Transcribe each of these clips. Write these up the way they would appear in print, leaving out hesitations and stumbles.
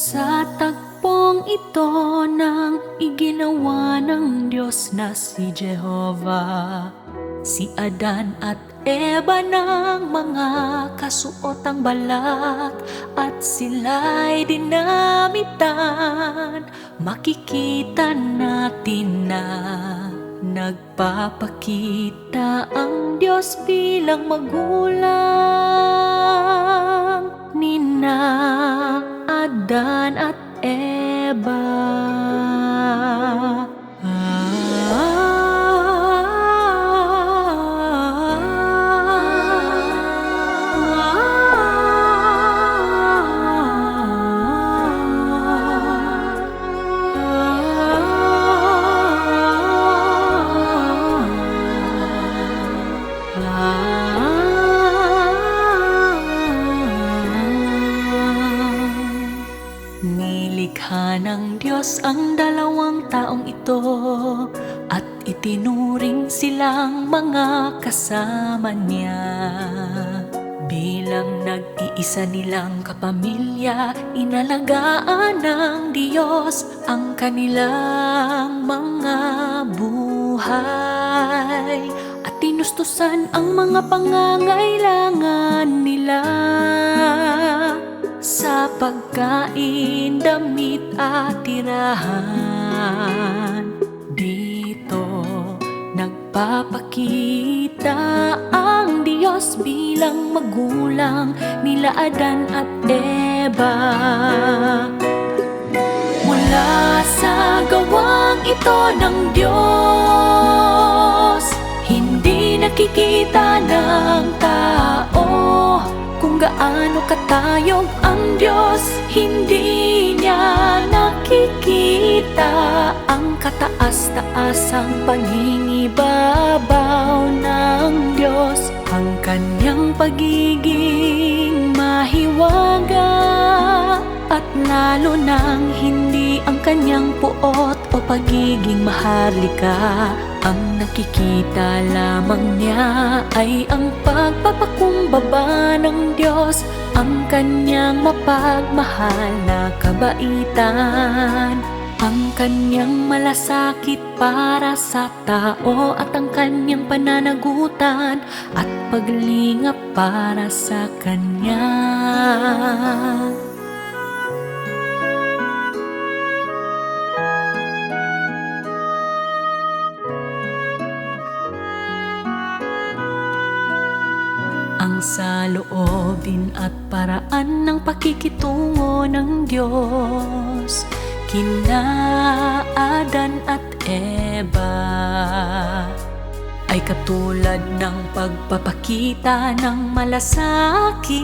Sa tagpong ito nang iginawa ng Diyos na si Jehovah, si Adan at Eva ng mga kasuotang balat, at sila'y dinamitan. Makikita natin na nagpapakita ang Diyos bilang magulang nina Adan at Eva. Nilikha ng Diyos ang dalawang taong ito at itinuring silang mga kasama niya. Bilang nag-iisa nilang kapamilya, inalagaan ng Diyos ang kanilang mga buhay at tinustusan ang mga pangangailangan nila sa pagkain, damit at tirahan. Dito nagpapakita ang Diyos bilang magulang nila Adan at Eva. Mula sa gawang ito ng Diyos, hindi nakikita ng tao kung gaano katayog ang Diyos. Hindi niya nakikita ang kataas-taasang pangingibabaw ng Diyos, ang kanyang pagiging mahiwaga, at lalo nang hindi ang kanyang puot o pagiging maharlika. Ang nakikita lamang niya ay ang pagpapakumbaba ng Diyos, ang kanyang mapagmahal na kabaitan, ang kanyang malasakit para sa tao, at ang kanyang pananagutan at paglingap para sa kanya. Ang saloobin at paraan ng pakikitungo ng Diyos kina Adan at Eva ay katulad ng pagpapakita ng malasakit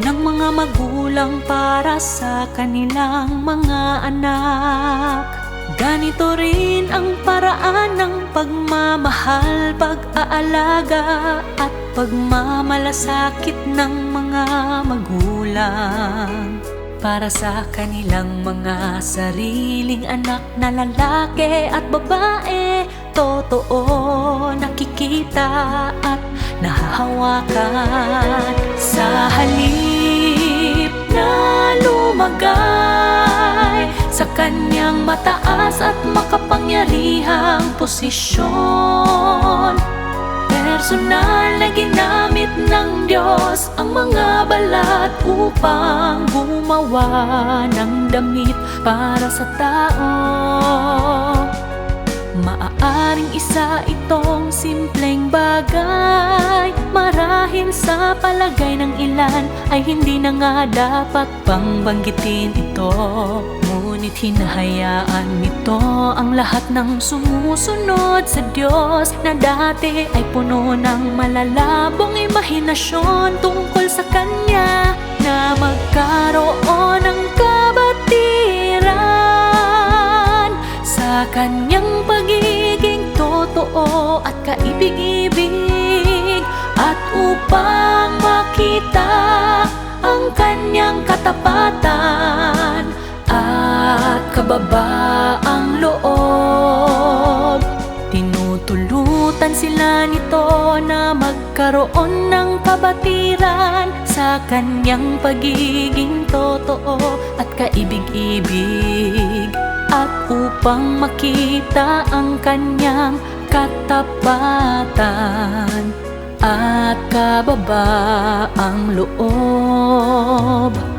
ng mga magulang para sa kanilang mga anak. Ganito rin ang paraan ng pagmamahal, pag-aalaga at pagmamalasakit ng mga magulang para sa kanilang mga sariling anak na lalaki at babae. Totoo nakikita at nahahawakan. Sa halip na lumagay sa kanyang mataas at makapangyarihang posisyon, personal na ginamit ng Diyos ang mga balat upang gumawa ng damit para sa tao. Maaaring isa itong simpleng bagay, marahil sa palagay ng ilan ay hindi na nga dapat pang banggitin ito. Ngunit hinahayaan nito ang lahat ng sumusunod sa Diyos na dati ay puno ng malalabong imahinasyon tungkol sa Kanya, na magkaroon ng kabatiran sa Kanyang pagiging totoo at kaibig-ibig, at upang makita ang Kanyang katapatan at kababaang loob. Tinutulutan sila nito na magkaroon ng kabatiran sa sa kanyang pagiging totoo at kaibig-ibig, at upang makita ang kanyang katapatan at kababaang loob.